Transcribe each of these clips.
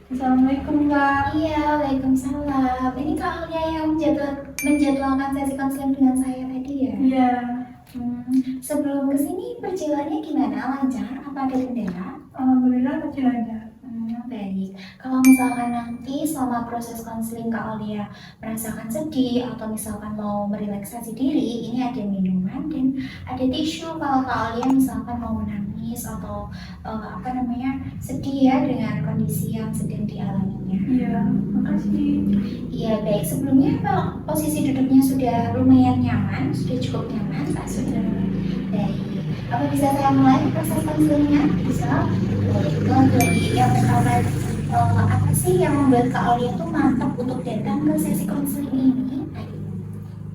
Assalamualaikum Kak. Iya, waalaikumsalam. Ini Kak Alia yang menjadwalkan sesi konseling dengan saya tadi ya? Iya, Sebelum kesini perjalanannya gimana? Lancar? Apa ada kendala? alhamdulillah kecil aja. Baik. Kalau misalkan nanti selama proses konseling Kak Alia merasakan sedih atau misalkan mau merelaksasi diri, ini ada minuman dan ada tisu kalau Kak Alia misalkan mau menangis atau sedih ya dengan kondisi yang sedang dialaminya. Iya, makasih. Iya, baik. Sebelumnya posisi duduknya sudah lumayan nyaman, sudah cukup nyaman, Pak? Sudah. Baik. Apa bisa saya mulai proses konselingnya? Bisa. Baik. Dari yang pertama, apa sih yang membuat Kak Aulia tuh mantap untuk datang ke sesi konseling ini?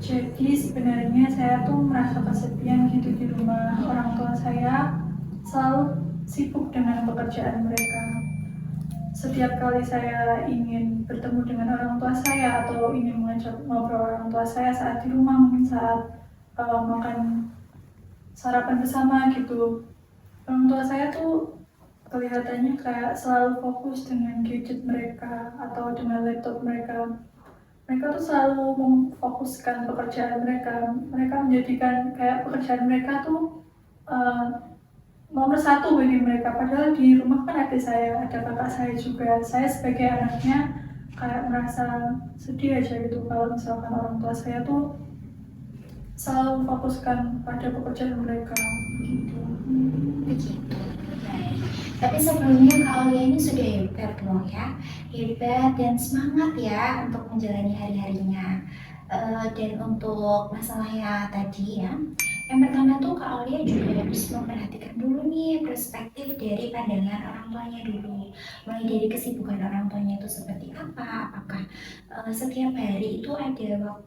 Jadi sebenarnya saya tuh merasa kesepian gitu di rumah. Orang tua saya selalu sibuk dengan pekerjaan mereka. Setiap kali saya ingin bertemu dengan orang tua saya atau ingin mengajak ngobrol orang tua saya saat di rumah, mungkin saat makan sarapan bersama gitu, orang tua saya tuh kelihatannya kayak selalu fokus dengan gadget mereka atau dengan laptop mereka. Mereka tuh selalu memfokuskan pekerjaan mereka. Mereka menjadikan kayak pekerjaan mereka tuh nomor satu bagi mereka. Padahal di rumah kan ada saya, ada kakak saya juga. Saya sebagai anaknya kayak merasa sedih aja gitu kalau misalkan orang tua saya tuh selalu fokuskan pada pekerjaan mereka gitu. Begitu. Baik. Tapi sebelumnya Kak Aulia ini sudah hebat loh ya, hebat dan semangat ya untuk menjalani hari-harinya. Dan untuk masalahnya tadi ya, yang pertama tuh Kak Aulia juga harus memperhatikan dulu nih perspektif dari pandangan orang tuanya dulu. Mulai dari kesibukan orang tuanya itu seperti apa, apakah setiap hari itu ada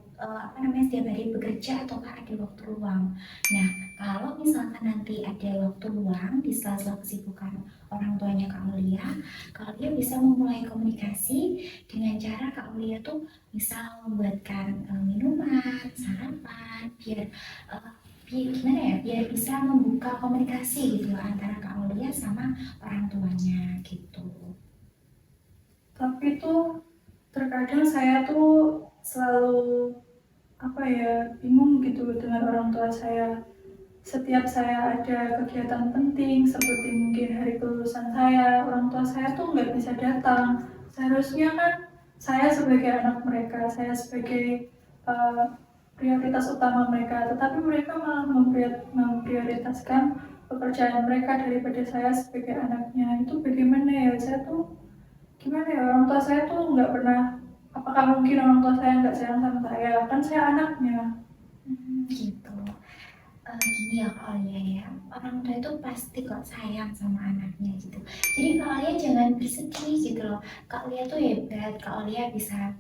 setiap hari bekerja ataukah ada waktu luang. Nah, kalau misalkan nanti ada waktu luang di sela-sela kesibukan orang tuanya Kak Aulia, Kak Aulia bisa memulai komunikasi dengan cara Kak Aulia tuh bisa membuatkan minuman, sarapan, biar gimana ya, biar bisa membuka komunikasi gitu antara Kak Aulia sama orang tuanya gitu. Tapi tuh terkadang saya tuh selalu bingung gitu dengan orang tua saya. Setiap saya ada kegiatan penting seperti mungkin hari kelulusan saya, orang tua saya tuh nggak bisa datang. Seharusnya kan saya sebagai anak mereka, saya sebagai prioritas utama mereka, tetapi mereka malah memprioritaskan pekerjaan mereka daripada saya sebagai anaknya. Itu bagaimana ya? Saya tuh gimana ya, orang tua saya tuh nggak pernah, apakah mungkin orang tua saya nggak sayang sama saya, kan saya anaknya. Gitu. Gini ya Kak Alia ya, orang tua itu pasti kok sayang sama anaknya gitu. Jadi Kak Alia jangan bersedih gitu loh. Kak Alia tuh hebat, Kak Alia bisa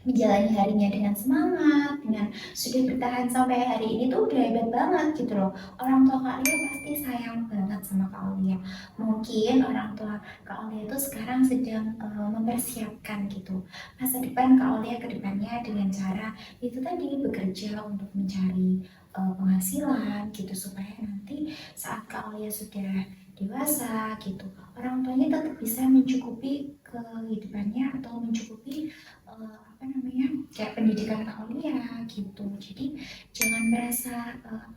menjalani harinya dengan semangat, dengan sudah bertahan sampai hari ini tuh udah hebat banget gitu loh. Orang tua Kak Alia pasti sayang banget sama Kak Alia. Mungkin orang tua Kak Alia itu sekarang sedang mempersiapkan gitu masa depan Kak Alia ke depannya dengan cara itu tadi bekerja untuk mencari penghasilan gitu supaya nanti saat Kak Alia sudah dewasa gitu orang tuanya tetap bisa mencukupi kehidupannya atau mencukupi kayak pendidikan Kak Aulia gitu. Jadi jangan merasa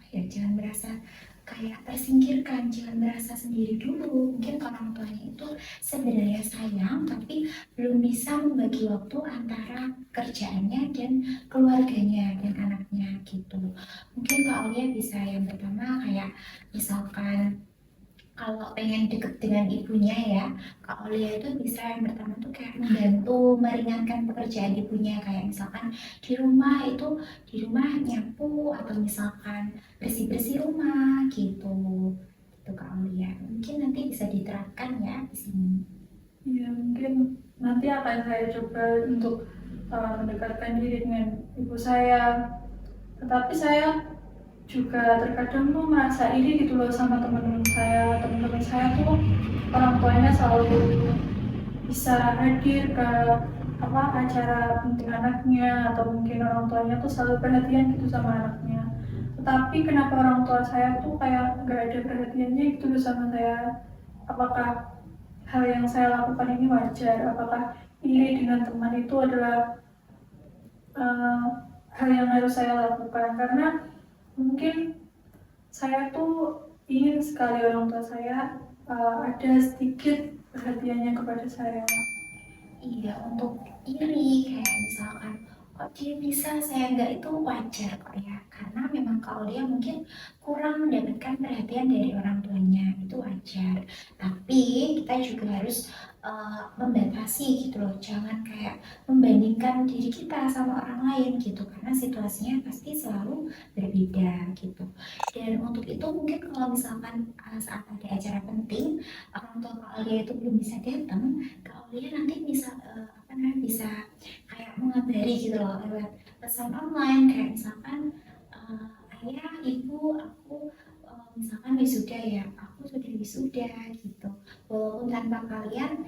jangan merasa kayak tersingkirkan, jangan merasa sendiri dulu. Mungkin orang tuanya itu sebenarnya sayang tapi belum bisa membagi waktu antara kerjaannya dan keluarganya dan anaknya gitu. Mungkin Kak Aulia bisa yang pertama kayak misalkan kalau pengen deket dengan ibunya ya, Kak Olia itu bisa yang pertama tuh kayak membantu meringankan pekerjaan ibunya kayak misalkan di rumah nyapu atau misalkan bersih-bersih rumah gitu. Itu Kak Olia. Mungkin nanti bisa diterapkan ya di sini. Ya mungkin nanti akan saya coba untuk mendekatkan diri dengan ibu saya. Tetapi saya juga terkadang tuh merasa iri gitu loh sama teman-teman saya. Teman-teman saya tuh orang tuanya selalu bisa hadir ke acara penting anaknya, atau mungkin orang tuanya tuh selalu perhatian gitu sama anaknya. Tetapi kenapa orang tua saya tuh kayak nggak ada perhatiannya gitu loh sama saya? Apakah hal yang saya lakukan ini wajar, apakah iri dengan teman itu adalah uh, hal yang harus saya lakukan, karena mungkin saya tuh ingin sekali orang tua saya ada sedikit perhatiannya kepada saya. Iya, untuk iri kayak misalkan kok dia bisa saya enggak itu wajar kok ya, karena memang kalau dia mungkin kurang mendapatkan perhatian dari orang tuanya itu wajar, tapi kita juga harus membatasi gitu loh, jangan kayak membandingkan diri kita sama orang lain gitu, karena situasinya pasti selalu berbeda gitu. Dan untuk itu mungkin kalau misalkan saat ada acara penting orang tua Kak Alia itu belum bisa datang, Kak Aulia nanti bisa apa namanya bisa kayak mengabari gitu loh lewat pesan online kayak misalkan ayah ibu aku misalkan wisuda ya aku sudah wisuda gitu walaupun tanpa kalian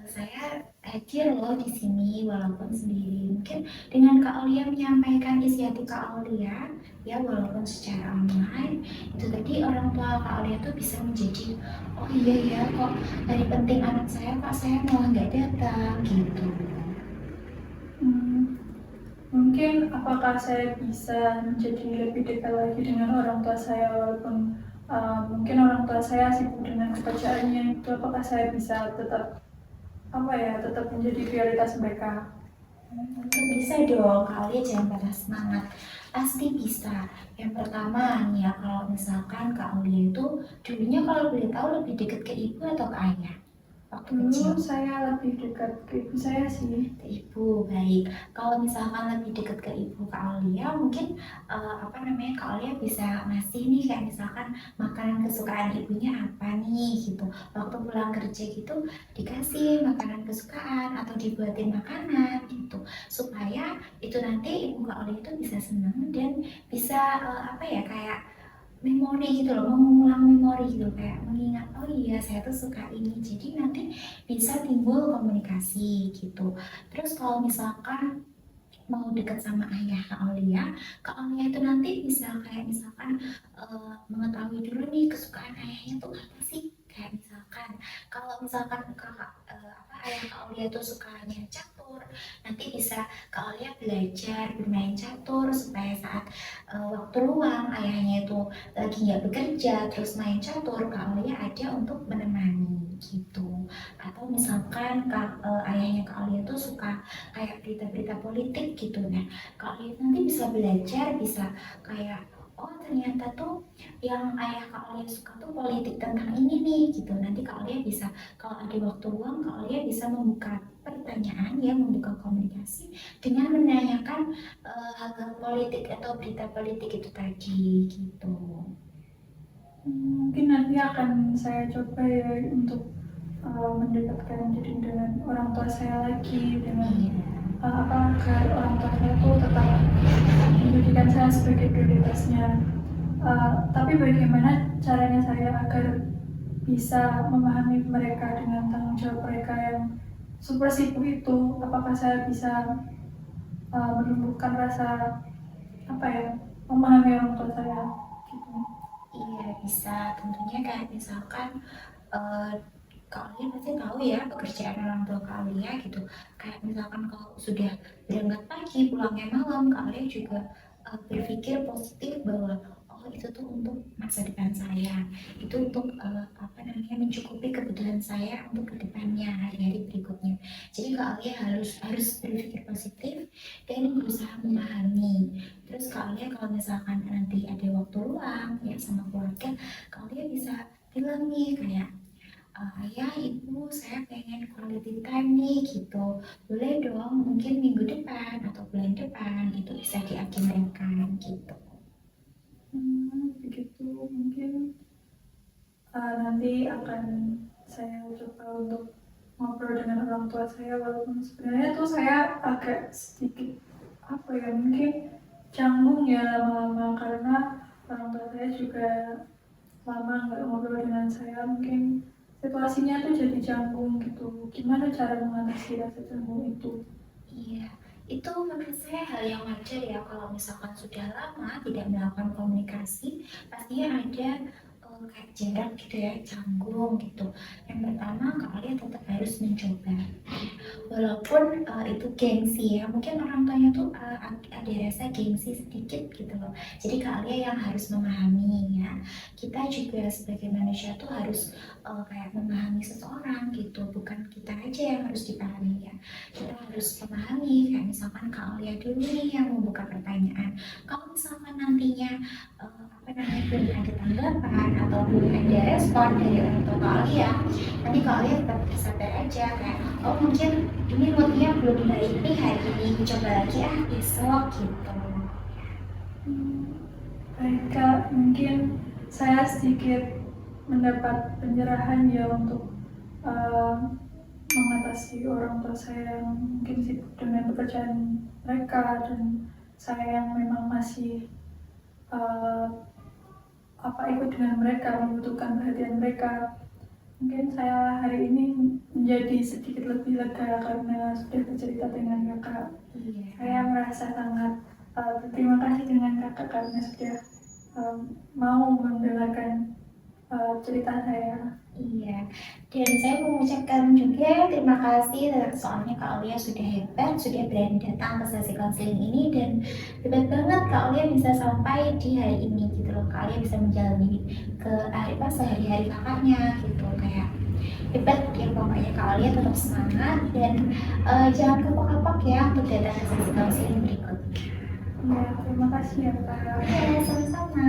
saya hadir loh di sini walaupun sendiri. Mungkin dengan Kak Aulia menyampaikan isi hati Kak Aulia, ya walaupun secara online, itu tadi orang tua Kak Aulia tuh bisa menjadi, oh iya ya kok hari penting anak saya kok saya malah nggak datang gitu. Mungkin apakah saya bisa menjadi lebih dekat lagi dengan orang tua saya walaupun mungkin orang tua saya sibuk dengan pekerjaannya, itu apakah saya bisa tetap tetap menjadi prioritas mereka? Tentu bisa dong, Kak Aulia jangan patah semangat. Pasti bisa. Yang pertama nih ya, kalau misalkan Kak Aulia itu dulunya kalau boleh tahu lebih dekat ke ibu atau ke ayah? Waktu kecil. Dulu saya lebih dekat ke ibu saya sih. Ke ibu, baik. Kalau misalkan lebih dekat ke ibu Kak Aulia, mungkin apa namanya Kak Aulia bisa ngasih nih kayak misalkan makanan kesukaan ibunya apa nih gitu. Waktu pulang kerja gitu dikasih makanan kesukaan atau dibuatin makanan gitu supaya itu nanti ibu Kak Aulia itu bisa senang dan bisa apa ya kayak memori gitu loh, mengulang memori gitu kayak mengingat oh iya saya tuh suka ini jadi nanti bisa timbul komunikasi gitu. Terus kalau misalkan mau dekat sama ayah Kak Aulia itu nanti bisa kayak misalkan mengetahui dulu nih kesukaan ayahnya tuh apa sih? Kayak misalkan kalau misalkan ayah Kak Aulia tuh sukanya catur, nanti bisa Kak Aulia belajar bermain catur supaya saat waktu luang ayahnya itu lagi nggak bekerja terus main catur, Kak Aulia ada untuk menemani gitu. Atau misalkan ayahnya Kak Aulia tuh suka kayak berita-berita politik gitu nah kalian nanti bisa belajar bisa kayak oh ternyata tuh yang ayah Kak Aulia suka tuh politik tentang ini nih gitu nanti Kak Aulia bisa kalau ada waktu luang Kak Aulia bisa membuka pertanyaan ya membuka komunikasi dengan menanyakan hal-hal politik atau berita politik itu tadi gitu. Mungkin nanti akan saya coba ya untuk mendekatkan diri dengan orang tua saya lagi dengan agar orang tua saya itu tetap menjadikan saya sebagai prioritasnya. Tapi bagaimana caranya saya agar bisa memahami mereka dengan tanggung jawab mereka yang super sibuk itu? Apakah saya bisa menumbuhkan rasa memahami orang tua saya gitu? Iya bisa tentunya kayak misalkan uh, Kak Alia pasti tahu ya pekerjaan orang tua Kak Alia gitu kayak misalkan kalau sudah berangkat pagi pulangnya malam Kak Alia juga berpikir positif bahwa oh itu tuh untuk masa depan saya itu untuk apa namanya mencukupi kebutuhan saya untuk kedepannya hari-hari berikutnya jadi Kak Alia harus berpikir positif dan berusaha memahami terus Kak Alia kalau misalkan nanti ada waktu luang ya sama keluarga Kak Alia bisa bilang nih kayak ayah ibu saya pengen quality time nih gitu boleh dong mungkin minggu depan atau bulan depan itu bisa diagendakan gitu. Begitu mungkin nanti akan saya coba untuk ngobrol dengan orang tua saya walaupun sebenarnya tuh saya agak sedikit mungkin canggung ya lama-lama karena orang tua saya juga lama nggak ngobrol dengan saya, mungkin situasinya tuh jadi canggung gitu. Gimana cara mengatasi rasa canggung itu? Iya, itu menurut saya hal yang wajar ya kalau misalkan sudah lama tidak melakukan komunikasi, pastinya ada kayak jarak gitu ya, canggung gitu. Yang pertama Kak Alia tetap harus mencoba. Walaupun itu gengsi ya, mungkin orang tuanya tuh ada rasa gengsi sedikit gitu loh. Jadi Kak Alia yang harus memahami ya. Kita juga sebagai manusia tuh harus kayak memahami seseorang gitu, bukan kita aja yang harus dipahami ya. Kita harus memahami, kayak misalkan Kak Alia dulu nih yang membuka pertanyaan. Kalau misalkan nantinya apa namanya belum ada tanggapan atau belum ada respon dari orang tua Kak Alia, nanti Kak Alia tetap bersabar aja kayak, oh mungkin ini moodnya belum baik nih hari ini, coba lagi besok gitu. Baik Kak, mungkin saya sedikit mendapat pencerahan ya untuk mengatasi orang tua saya yang mungkin sibuk dengan pekerjaan mereka, dan saya yang memang masih ikut dengan mereka, membutuhkan perhatian mereka. Mungkin saya hari ini menjadi sedikit lebih lega karena sudah bercerita dengan kakak. Iya. Saya merasa sangat berterima kasih dengan kakak karena sudah mau mendengarkan cerita saya. Iya, dan saya mengucapkan juga terima kasih soalnya Kak Aulia sudah hebat, sudah berani datang ke sesi konseling ini, dan hebat banget Kak Aulia bisa sampai di hari ini gitu loh. Kak Aulia bisa menjalani ke sehari-hari kakaknya gitu, kayak hebat ya pokoknya. Kak Aulia tetap semangat dan jangan kapok-kapok ya untuk datang ke sesi konseling berikutnya. Ya, terima kasih ya Kak. Ya, sama-sama.